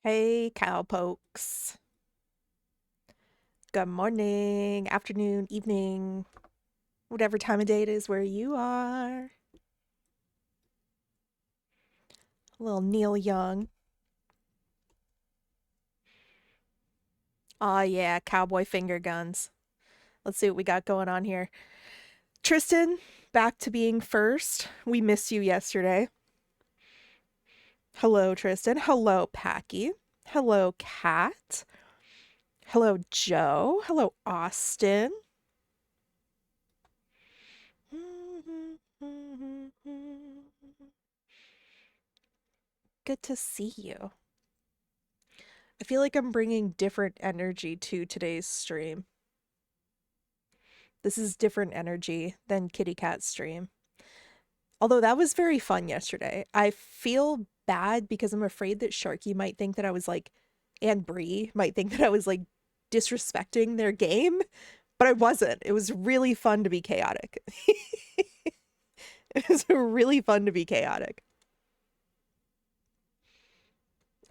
Hey, cowpokes. Good morning, afternoon, evening, whatever time of day it is where you are. Little Neil Young. Aw, yeah, cowboy finger guns. Let's see what we got going on here. Tristan, back to being first. We missed you yesterday. Hello, Tristan. Hello, Packy. Hello, Kat. Hello, Joe. Hello, Austin. Good to see you. I feel like I'm bringing different energy to today's stream. This is different energy than Kitty Cat's stream. Although that was very fun yesterday. I feel bad because I'm afraid that Sharky might think that I was like, and Bree might think that I was like disrespecting their game, but I wasn't. It was really fun to be chaotic. It was really fun to be chaotic.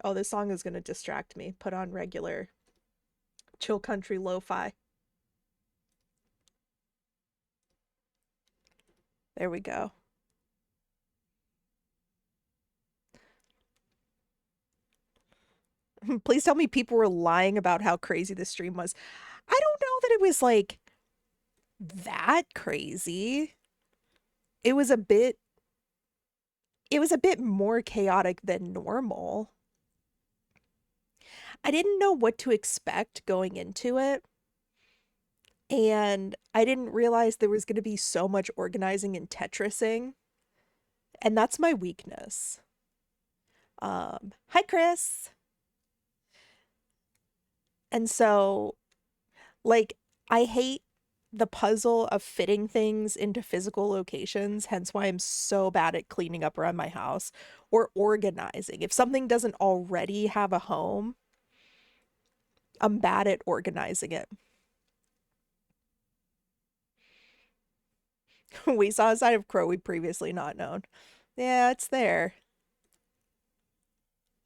Oh, this song is going to distract me. Put on regular chill country lo-fi. There we go. Please tell me people were lying about how crazy the stream was. I don't know that it was like that crazy. It was a bit more chaotic than normal. I didn't know what to expect going into it, and I didn't realize there was going to be so much organizing and Tetrising, and that's my weakness. Hi Chris. And so like I hate the puzzle of fitting things into physical locations, hence why I'm so bad at cleaning up around my house or organizing. If something doesn't already have a home, I'm bad at organizing it. We saw a side of Crow we previously not known. Yeah, it's there.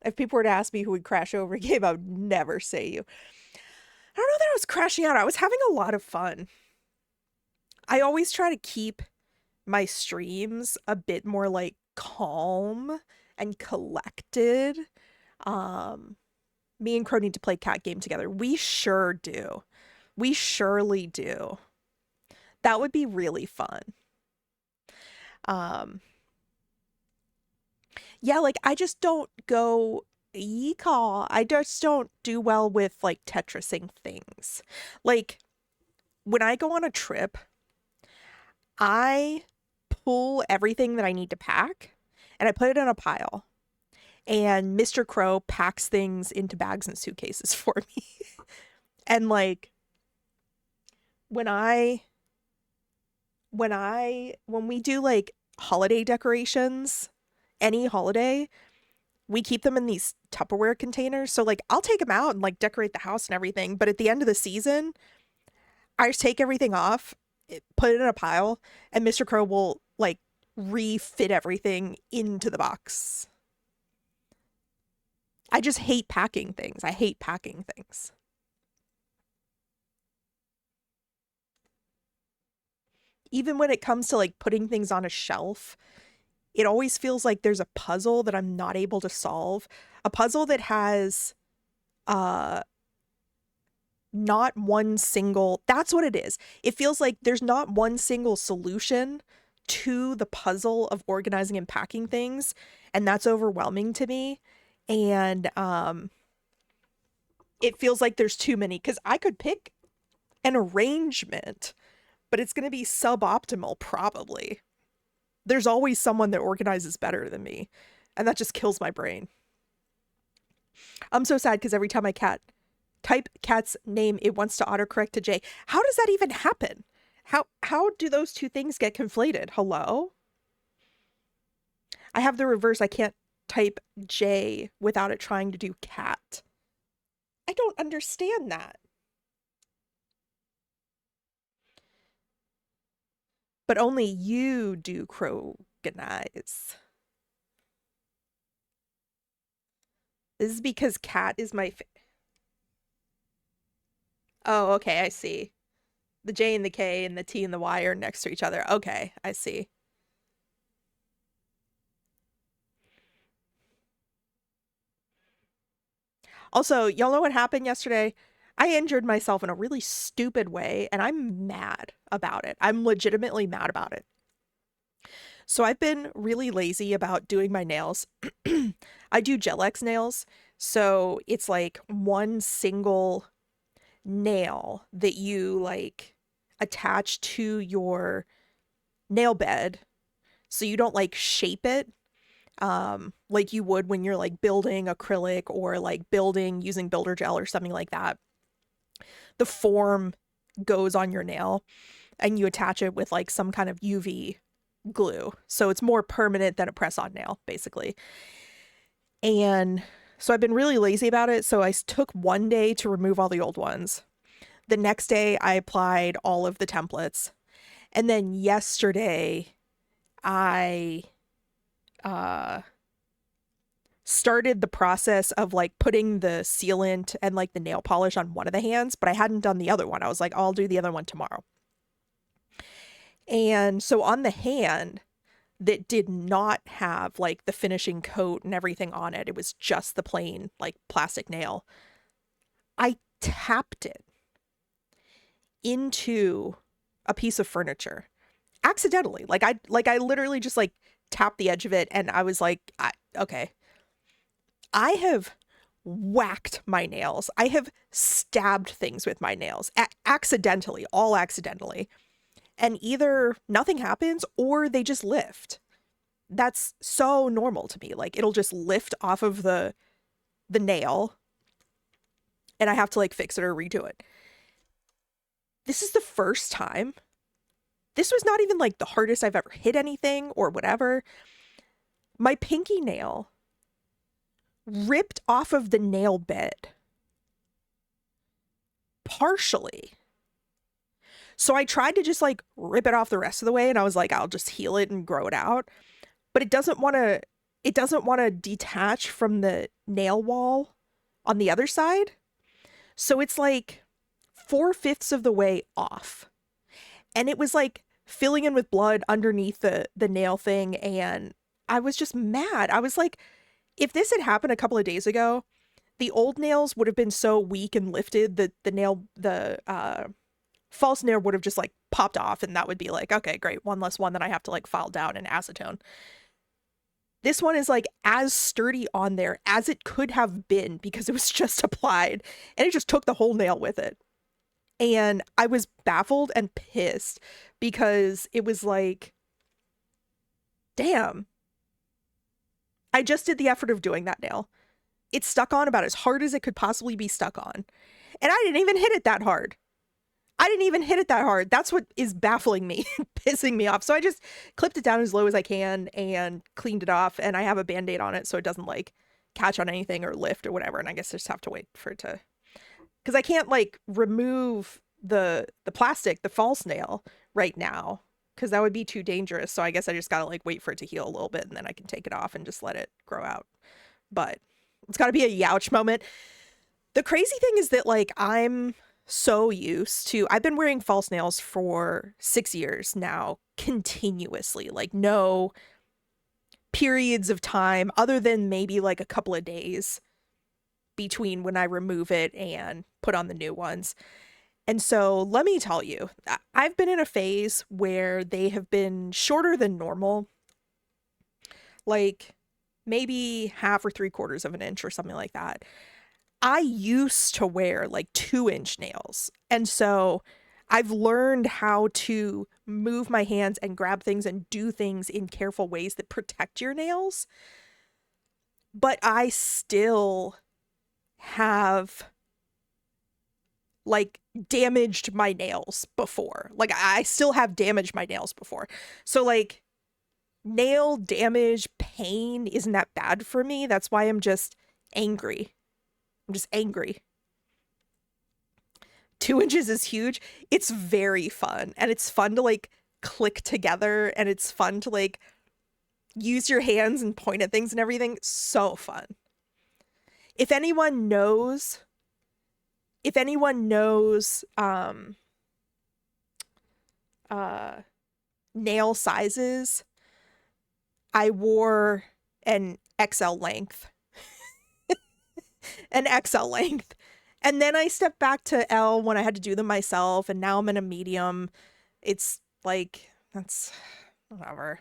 If people were to ask me who would crash over a game, I would never say you. I don't know that I was crashing out. I was having a lot of fun. I always try to keep my streams a bit more like calm and collected. Um, Me and Crow need to play cat game together. We sure do. We surely do. That would be really fun. Um, yeah, like I just don't go call. I just don't do well with like Tetrising things. Like when I go on a trip, I pull everything that I need to pack and I put it in a pile. And Mr. Crow packs things into bags and suitcases for me. And like when I when we do like holiday decorations, any holiday, we keep them in these Tupperware containers. So like I'll take them out and like decorate the house and everything, but at the end of the season, I just take everything off, put it in a pile, and Mr. Crow will like refit everything into the box. I just hate packing things. I hate packing things. Even when it comes to like putting things on a shelf, it always feels like there's a puzzle that I'm not able to solve. A puzzle that has uh not one single, that's what it is. It feels like there's not one single solution to the puzzle of organizing and packing things, and that's overwhelming to me. And it feels like there's too many cuz I could pick an arrangement, but it's going to be suboptimal probably. There's always someone that organizes better than me, and that just kills my brain. I'm so sad because every time I type cat's name, it wants to autocorrect to J. How does that even happen? How do those two things get conflated? Hello? I have the reverse. I can't type J without it trying to do cat. I don't understand that. But only you do Kroganize. This is because cat is my Oh, okay, I see. The J and the K and the T and the Y are next to each other. Okay, I see. Also, y'all know what happened yesterday? I injured myself in a really stupid way, and I'm mad about it. I'm legitimately mad about it. So I've been really lazy about doing my nails. I do Gel-X nails, so it's like one single nail that you like attach to your nail bed so you don't like shape it like you would when you're like building acrylic or like building using builder gel or something like that. The form goes on your nail and you attach it with like some kind of UV glue. So it's more permanent than a press on nail, basically. And so I've been really lazy about it. So I took one day to remove all the old ones. The next day, I applied all of the templates. And then yesterday, I uh, started the process of like putting the sealant and like the nail polish on one of the hands, but I hadn't done the other one. I was like, I'll do the other one tomorrow. And so on the hand that did not have like the finishing coat and everything on it, it was just the plain like plastic nail. I tapped it into a piece of furniture accidentally. Like I literally just like tapped the edge of it and I was like, okay. I have whacked my nails. I have stabbed things with my nails accidentally, all accidentally. And either nothing happens or they just lift. That's so normal to me. Like it'll just lift off of the nail and I have to like fix it or redo it. This is the first time. This was not even like the hardest I've ever hit anything or whatever. My pinky nail ripped off of the nail bed. Partially. So I tried to just like rip it off the rest of the way and I was like, I'll just heal it and grow it out. But it doesn't want to detach from the nail wall on the other side. So it's like 4/5 of the way off. And it was like filling in with blood underneath the nail thing. And I was just mad. I was like, if this had happened a couple of days ago, the old nails would have been so weak and lifted that the false nail would have just like popped off and that would be like, okay, great, one less one that I have to like file down in acetone. This one is like as sturdy on there as it could have been because it was just applied and it just took the whole nail with it. And I was baffled and pissed because it was like, damn, I just did the effort of doing that nail. It stuck on about as hard as it could possibly be stuck on. And I didn't even hit it that hard. That's what is baffling me, pissing me off. So I just clipped it down as low as I can and cleaned it off. And I have a band-aid on it so it doesn't like catch on anything or lift or whatever. And I guess I just have to wait for it to, because I can't like remove the plastic, the false nail right now, because that would be too dangerous. So I guess I just gotta like wait for it to heal a little bit and then I can take it off and just let it grow out. But it's gotta be a youch moment. The crazy thing is that like I'm so used to, I've been wearing false nails for 6 years now continuously, like no periods of time other than maybe like a couple of days between when I remove it and put on the new ones. And so let me tell you, I've been in a phase where they have been shorter than normal, like maybe half or 3/4 of an inch or something like that. I used to wear like 2-inch nails. And so I've learned how to move my hands and grab things and do things in careful ways that protect your nails. But I still have like damaged my nails before. Like I still have damaged my nails before. So like nail damage pain isn't that bad for me. That's why I'm just angry. I'm just angry. 2 inches is huge. It's very fun. And it's fun to like click together and it's fun to like use your hands and point at things and everything. So fun. if anyone knows, if anyone knows, nail sizes, I wore an XL length. An XL length. And then I stepped back to L when I had to do them myself, and now I'm in a medium. It's like, that's whatever.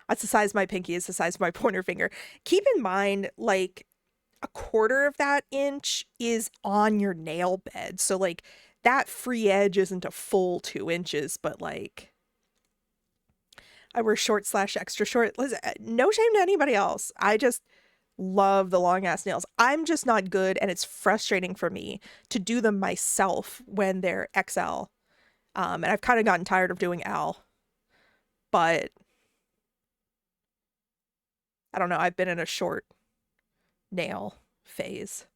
That's the size of my pinky, is the size of my pointer finger. Keep in mind, like, a quarter of that inch is on your nail bed. So, like, that free edge isn't a full 2 inches, but, like, I wear short / extra short. Listen, no shame to anybody else. I just love the long ass nails. I'm just not good, and it's frustrating for me to do them myself when they're XL. And I've kind of gotten tired of doing L, but I don't know. I've been in a short nail phase.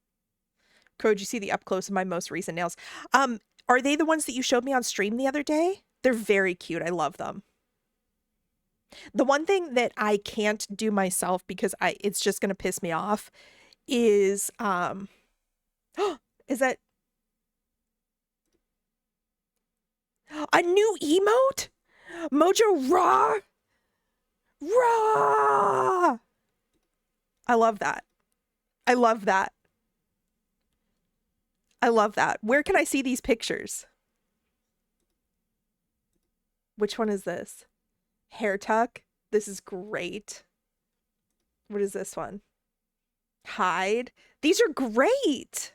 Crow, did you see the up close of my most recent nails? Are they the ones that you showed me on stream the other day? They're very cute. I love them. The one thing that I can't do myself because it's just gonna piss me off is is that a new emote? Mojo Raw? Raw! I love that. I love that. I love that. Where can I see these pictures? Which one is this? Hair tuck. This is great. What is this one? Hide. These are great.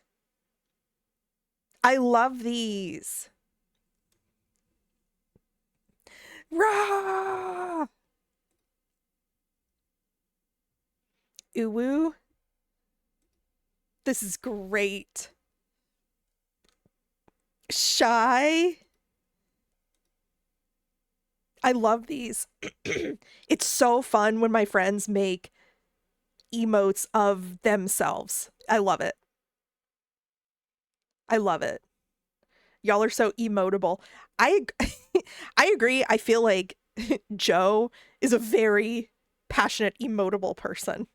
I love these. Rah! Uwu. This is great. Shy. I love these. It's so fun when my friends make emotes of themselves. I love it. I love it. Y'all are so emotable. I agree. I feel like Joe is a very passionate, emotable person.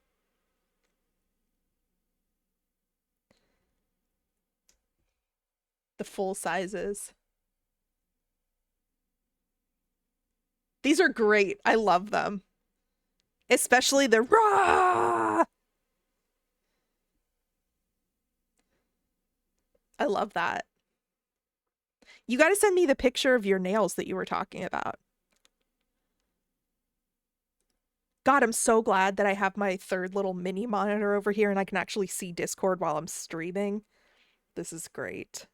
The full sizes. These are great. I love them. Especially the raw. I love that. You got to send me the picture of your nails that you were talking about. God, I'm so glad that I have my third little mini monitor over here and I can actually see Discord while I'm streaming. This is great.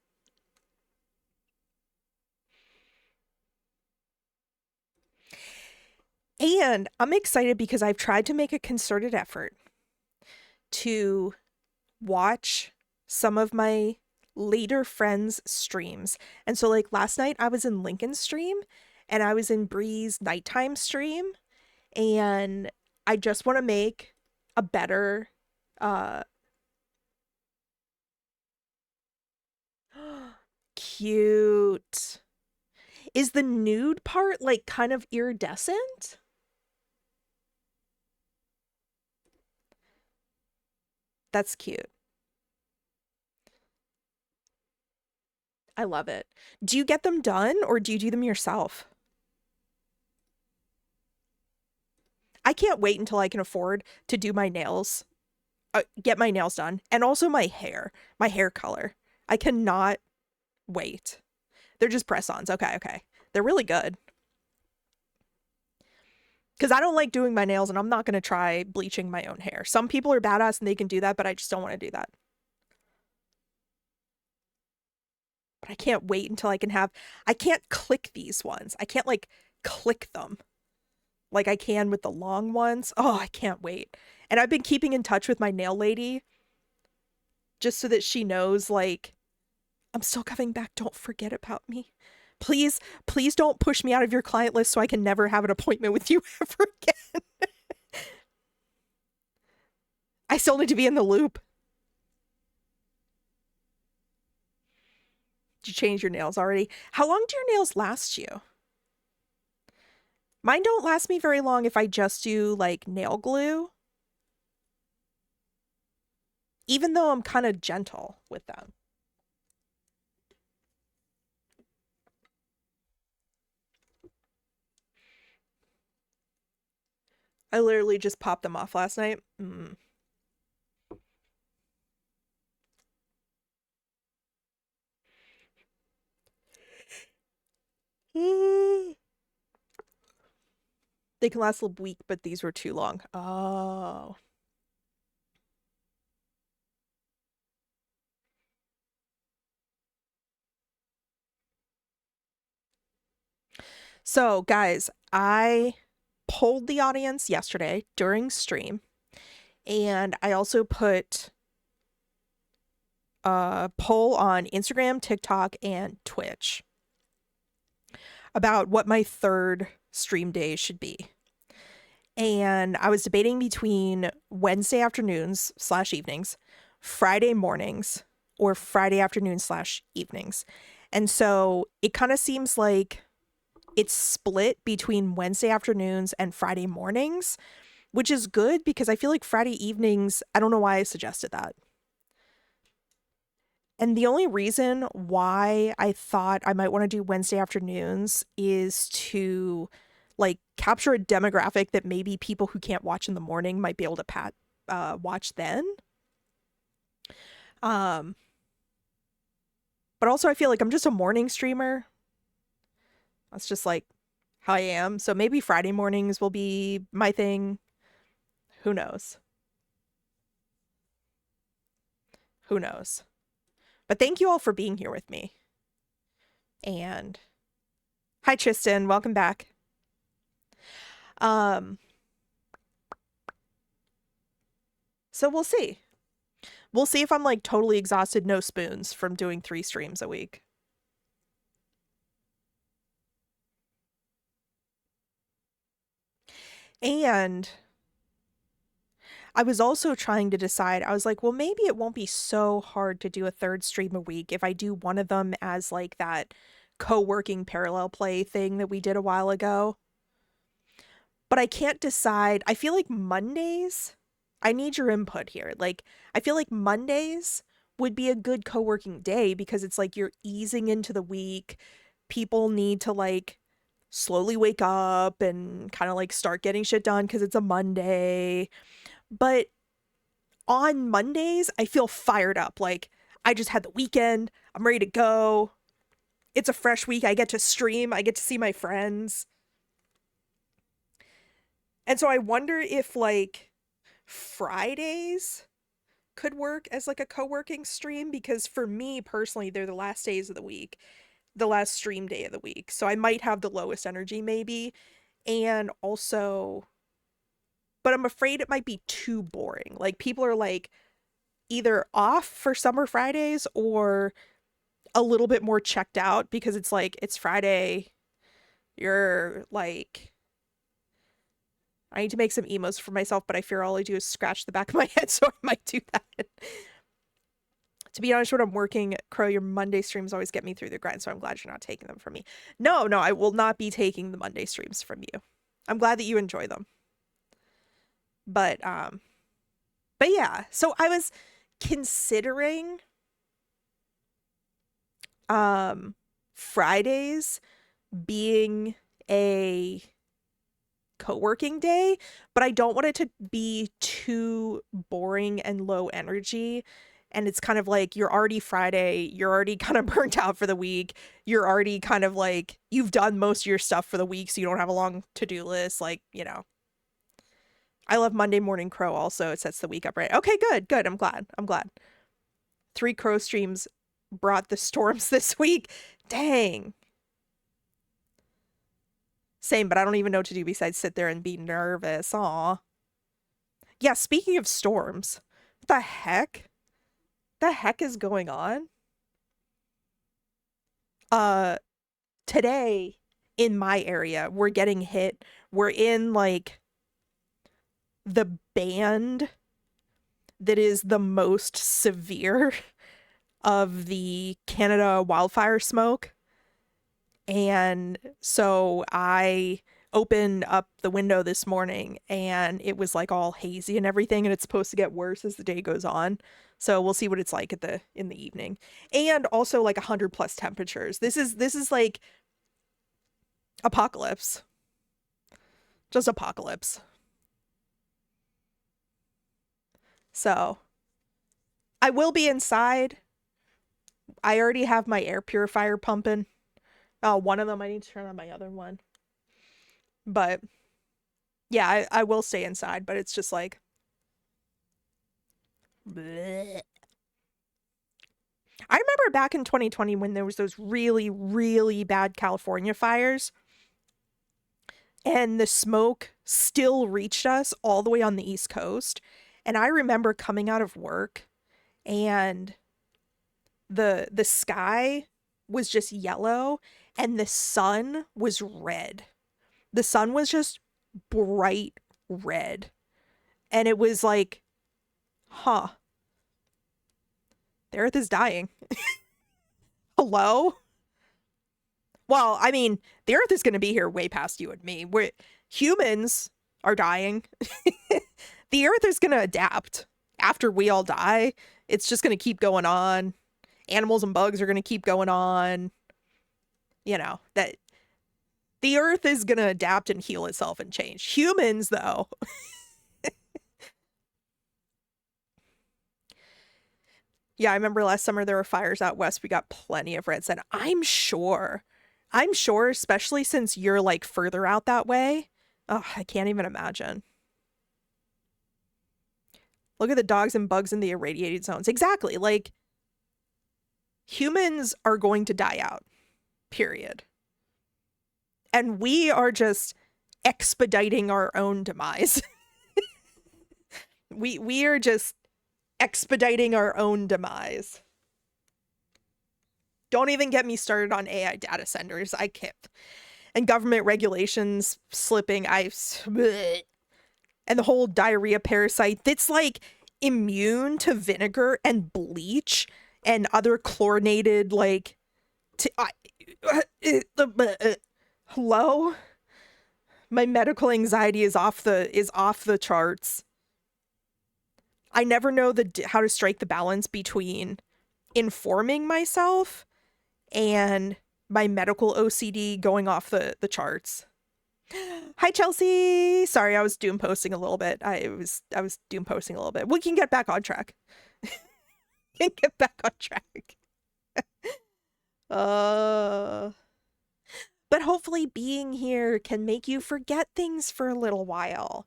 And I'm excited because I've tried to make a concerted effort to watch some of my later friends' streams. And so, like, last night I was in Lincoln's stream and I was in Bree's nighttime stream, and I just want to make a better cute. Is the nude part like kind of iridescent? That's cute. I love it. Do you get them done or do you do them yourself? I can't wait until I can afford to do my nails, get my nails done, and also my hair color. I cannot wait. They're just press-ons. Okay. They're really good. Because I don't like doing my nails, and I'm not going to try bleaching my own hair. Some people are badass and they can do that, but I just don't want to do that. But I can't wait until I can't click these ones. I can't, like, click them like I can with the long ones. Oh, I can't wait. And I've been keeping in touch with my nail lady just so that she knows, like, I'm still coming back. Don't forget about me. Please don't push me out of your client list so I can never have an appointment with you ever again. I still need to be in the loop. Did you change your nails already? How long do your nails last you? Mine don't last me very long if I just do, like, nail glue. even though I'm kind of gentle with them. I literally just popped them off last night. They can last a week, but these were too long. Oh. So, guys, I polled the audience yesterday during stream, and I also put a poll on Instagram, TikTok, and Twitch about what my third stream day should be. And I was debating between Wednesday afternoons / evenings, Friday mornings, or Friday afternoons / evenings. And so it kind of seems like it's split between Wednesday afternoons and Friday mornings, which is good because I feel like Friday evenings, I don't know why I suggested that. And the only reason why I thought I might want to do Wednesday afternoons is to like capture a demographic that maybe people who can't watch in the morning might be able to watch then. But also I feel like I'm just a morning streamer. That's just like how I am. So maybe Friday mornings will be my thing. Who knows? Who knows? But thank you all for being here with me. And hi Tristan, welcome back. So we'll see. We'll see if I'm like totally exhausted, no spoons from doing 3 streams a week. And I was also trying to decide, I was like, well, maybe it won't be so hard to do a 3rd stream a week if I do one of them as like that co-working parallel play thing that we did a while ago. But I can't decide. I feel like Mondays, I need your input here. Like, I feel like Mondays would be a good co-working day because it's like you're easing into the week. People need to like slowly wake up and kind of like start getting shit done because it's a Monday. But on Mondays, I feel fired up. Like, I just had the weekend. I'm ready to go. It's a fresh week. I get to stream. I get to see my friends. And so I wonder if like Fridays could work as like a co-working stream because for me personally, they're the last days of the week, the last stream day of the week. So I might have the lowest energy maybe. And also, but I'm afraid it might be too boring. Like people are like either off for summer Fridays or a little bit more checked out because it's like it's Friday. You're like I need to make some emos for myself, but I fear all I do is scratch the back of my head, so I might do that. To be honest, when I'm working, Crow, your Monday streams always get me through the grind, so I'm glad you're not taking them from me. No, I will not be taking the Monday streams from you. I'm glad that you enjoy them. But yeah, so I was considering Fridays being a co-working day, but I don't want it to be too boring and low energy. And it's kind of like you're already Friday, you're already kind of burnt out for the week. You're already kind of like you've done most of your stuff for the week, so you don't have a long to-do list. Like, you know. I love Monday Morning Crow also. It sets the week up right. Okay, good. I'm glad. 3 Crow streams brought the storms this week. Dang. Same, but I don't even know what to do besides sit there and be nervous. Aw. Yeah, speaking of storms, what the heck? The heck is going on? Today in my area, we're getting hit. We're in like the band that is the most severe of the Canada wildfire smoke. And so I opened up the window this morning and it was like all hazy and everything, and it's supposed to get worse as the day goes on. So we'll see what it's like in the evening. And also like 100 plus temperatures. This is like apocalypse. Just apocalypse. So I will be inside. I already have my air purifier pumping. One of them, I need to turn on my other one. But yeah, I will stay inside, but it's just like bleh. I remember back in 2020 when there was those really, really bad California fires and the smoke still reached us all the way on the East Coast. And I remember coming out of work and the sky was just yellow and the sun was red. The sun was just bright red. And it was like, huh, the earth is dying. Hello? Well, I mean, the earth is going to be here way past you and me. Humans are dying. The earth is going to adapt after we all die. It's just going to keep going on. Animals and bugs are going to keep going on. You know, that the earth is going to adapt and heal itself and change. Humans, though. Yeah, I remember last summer there were fires out west. We got plenty of red sun. I'm sure, especially since you're like further out that way. Oh, I can't even imagine. Look at the dogs and bugs in the irradiated zones. Exactly. Like, humans are going to die out, period. And we are just expediting our own demise. We are just expediting our own demise. Don't even get me started on AI data centers. I can't. And government regulations slipping. And the whole diarrhea parasite that's like immune to vinegar and bleach and other chlorinated like hello? My medical anxiety is off the charts. I never know how to strike the balance between informing myself and my medical OCD going off the charts. Hi, Chelsea. Sorry, I was doom posting a little bit. I was doom posting a little bit. We can get back on track. Get back on track. But hopefully being here can make you forget things for a little while.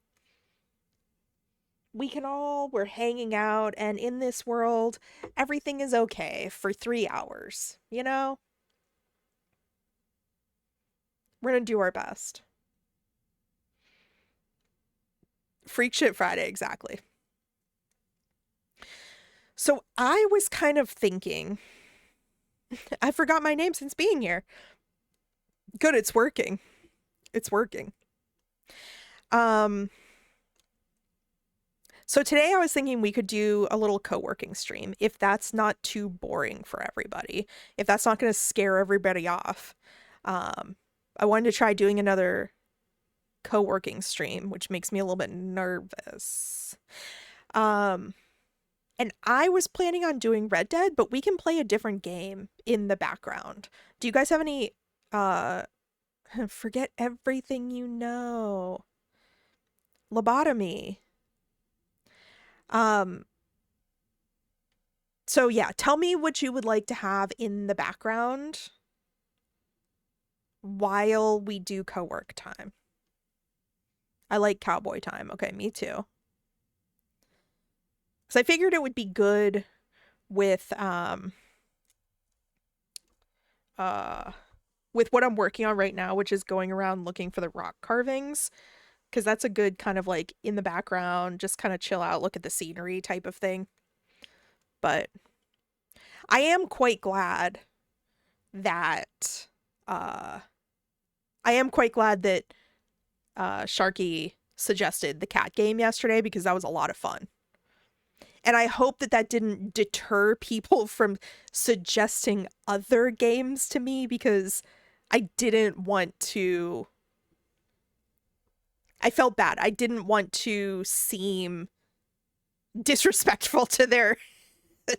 We're hanging out, and in this world, everything is okay for 3 hours, you know? We're gonna do our best. Freak Shit Friday, exactly. So I was kind of thinking, I forgot my name since being here. Good, it's working. It's working. So today I was thinking we could do a little co-working stream, if that's not too boring for everybody, if that's not going to scare everybody off. I wanted to try doing another co-working stream, which makes me a little bit nervous. And I was planning on doing Red Dead, but we can play a different game in the background. Do you guys have any, forget everything you know. Lobotomy. So yeah, tell me what you would like to have in the background while we do co-work time. I like cowboy time. Okay, me too. Because I figured it would be good with what I'm working on right now, which is going around looking for the rock carvings. Because that's a good kind of like in the background, just kind of chill out, look at the scenery type of thing. But I am quite glad that Sharky suggested the cat game yesterday, because that was a lot of fun. And I hope that didn't deter people from suggesting other games to me, because I didn't want to I felt bad. I didn't want to seem disrespectful to their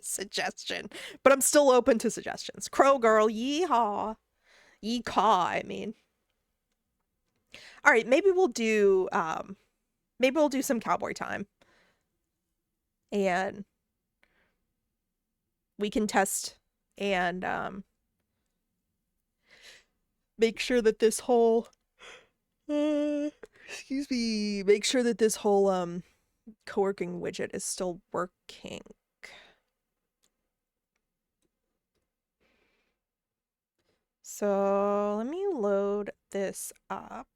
suggestion, but I'm still open to suggestions. Crow girl, yeehaw. Yeecaw, I mean. All right, maybe we'll do some cowboy time. And we can test and make sure that this whole excuse me, make sure that this whole co-working widget is still working. So let me load this up.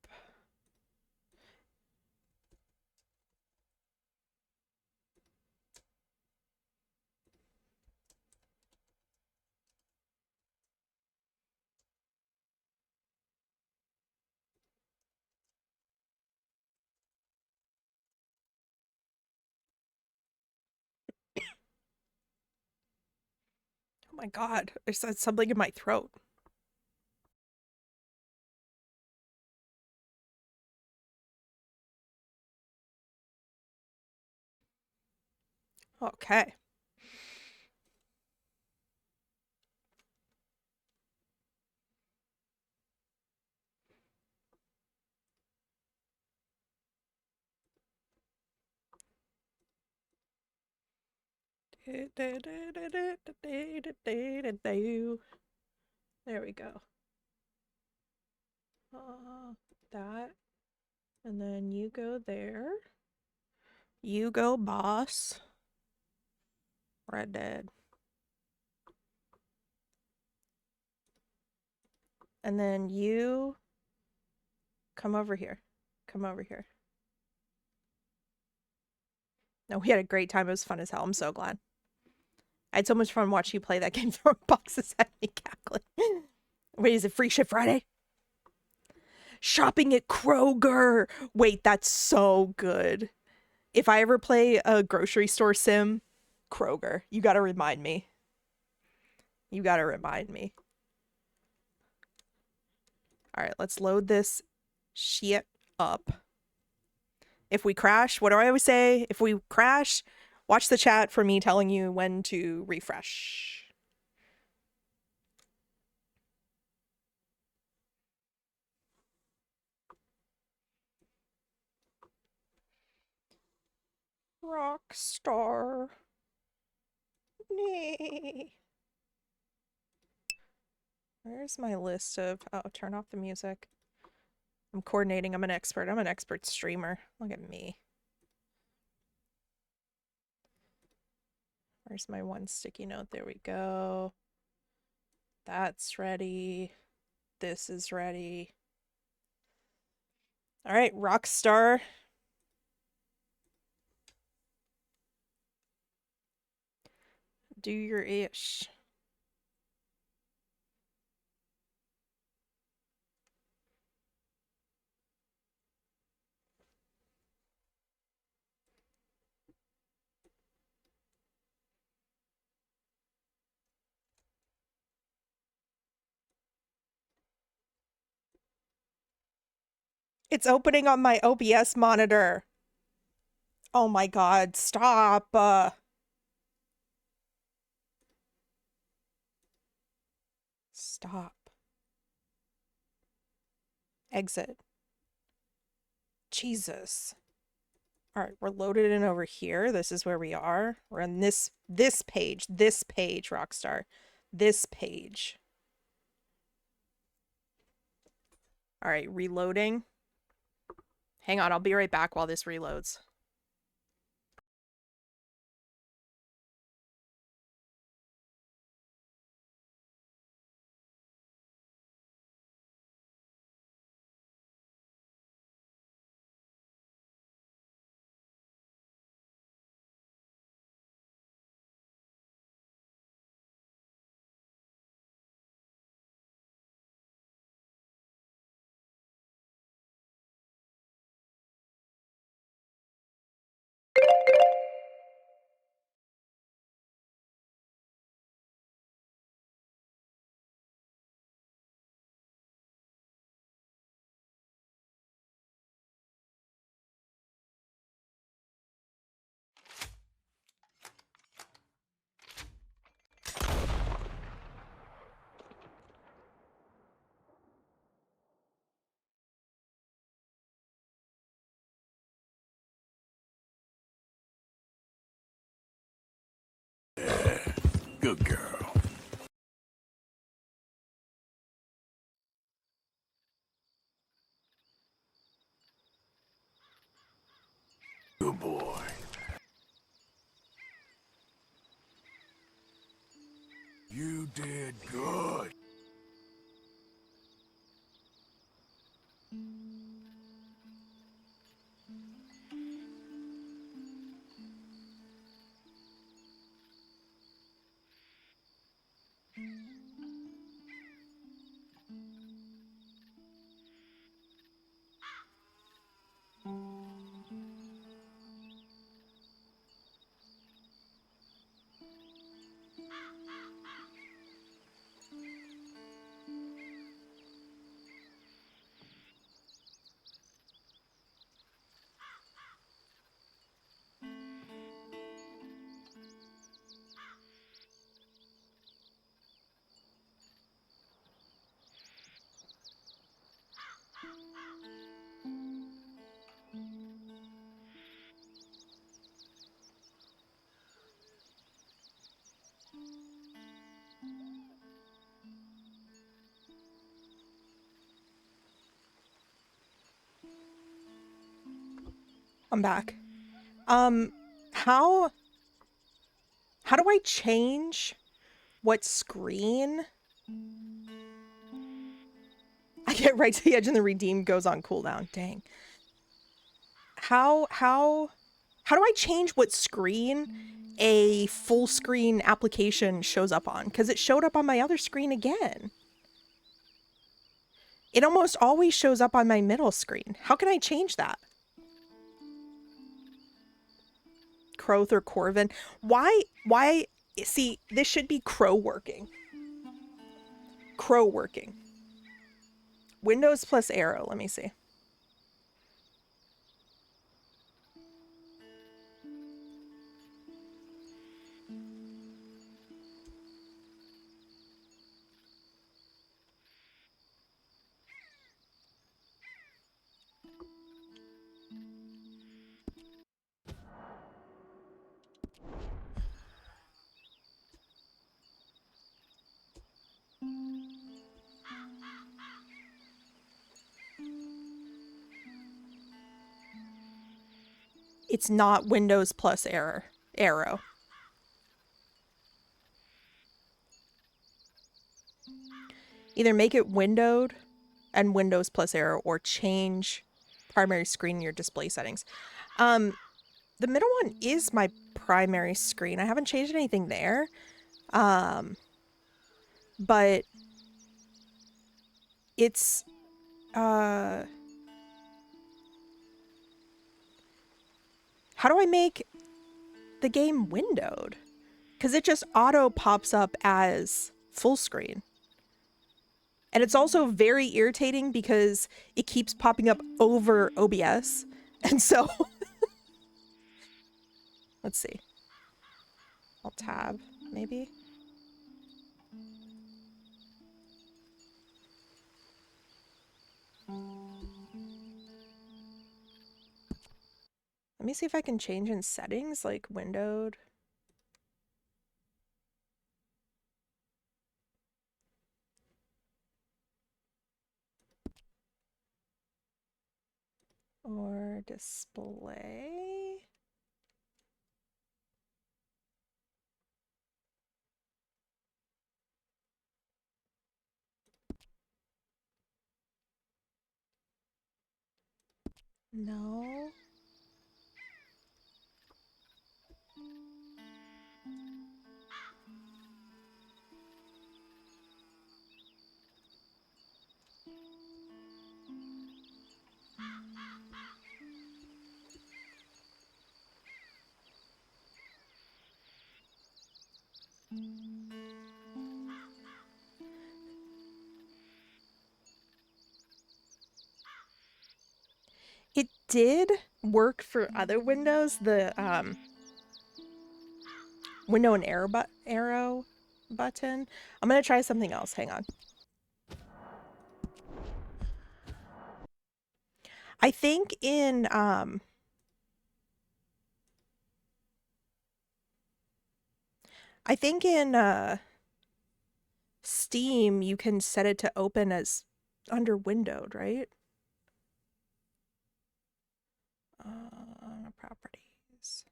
Oh my god, there's something in my throat. Okay. There we go. That. And then you go there. You go, boss. Red Dead. And then you come over here. Come over here. No, we had a great time. It was fun as hell. I'm so glad. I had so much fun watching you play that game, throwing boxes at me, cackling. Wait, is it Free Ship Friday? Shopping at Kroger. Wait, that's so good. If I ever play a grocery store sim, Kroger. You gotta remind me. You gotta remind me. All right, let's load this shit up. If we crash, what do I always say? If we crash, watch the chat for me telling you when to refresh. Rockstar. Nee. Where's my list of... Oh, turn off the music. I'm coordinating. I'm an expert. I'm an expert streamer. Look at me. Where's my one sticky note? There we go. That's ready. This is ready. All right, Rockstar. Do your ish. It's opening on my OBS monitor. Oh my god, stop. Stop. Exit. Jesus. All right, we're loaded in over here. This is where we are. We're on this page, Rockstar. This page. All right, reloading. Hang on, I'll be right back while this reloads. Good girl. Good boy. You did good. I'm back. How do I change what screen? I get right to the edge and the redeem goes on cooldown. Dang. How do I change what screen a full screen application shows up on? Because it showed up on my other screen again. It almost always shows up on my middle screen. How can I change that? Croth or Corvin? Why, see, this should be crow working. Crow working. Windows plus arrow, let me see. It's not Windows plus arrow. Either make it windowed and Windows plus arrow or change primary screen in your display settings. The middle one is my primary screen. I haven't changed anything there. But it's how do I make the game windowed? Because it just auto pops up as full screen. And it's also very irritating because it keeps popping up over OBS. And so let's see. I'll tab, maybe. Let me see if I can change in settings, like windowed. Or display. No. It did work for other windows, the window and arrow button. I'm gonna try something else. Hang on. I think in I think in Steam you can set it to open as under windowed, right? Properties.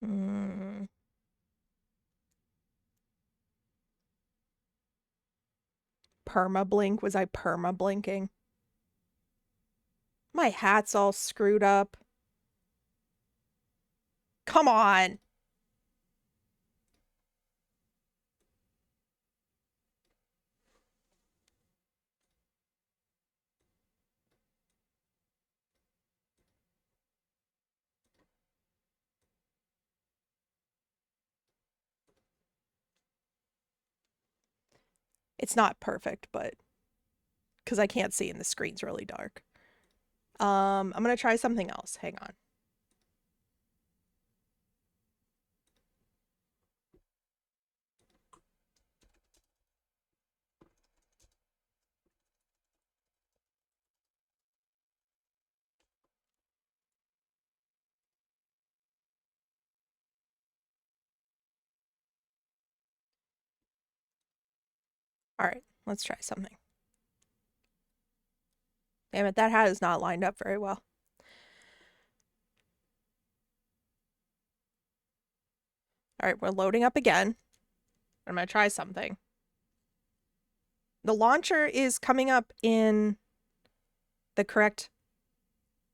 Mm. Perma-blink? Was I perma-blinking? My hat's all screwed up. Come on! It's not perfect, but because I can't see and the screen's really dark. I'm gonna try something else. Hang on. All right, let's try something. Damn it, that hat is not lined up very well. All right, we're loading up again. I'm gonna try something. The launcher is coming up in the correct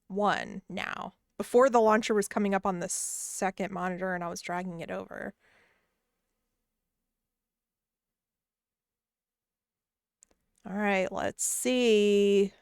one now. Before the launcher was coming up on the second monitor and I was dragging it over. All right, let's see.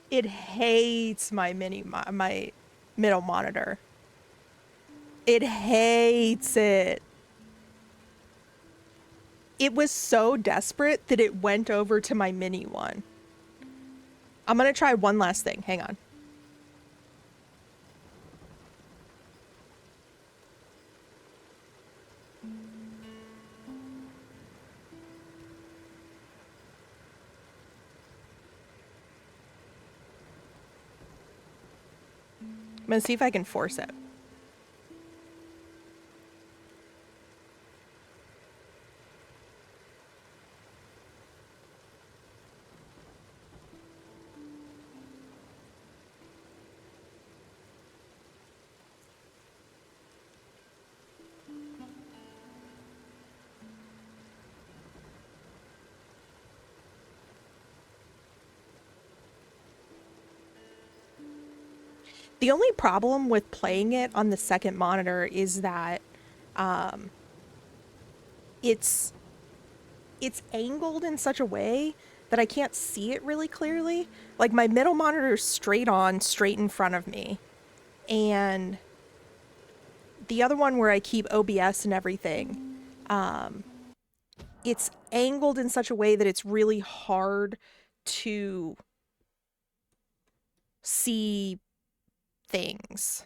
It hates my my middle monitor. It hates it. It was so desperate that it went over to my mini one. I'm gonna try one last thing. Hang on. I'm gonna see if I can force it. The only problem with playing it on the second monitor is that um, it's angled in such a way that I can't see it really clearly. Like my middle monitor is straight on, straight in front of me, and the other one where I keep OBS and everything, it's angled in such a way that it's really hard to see things.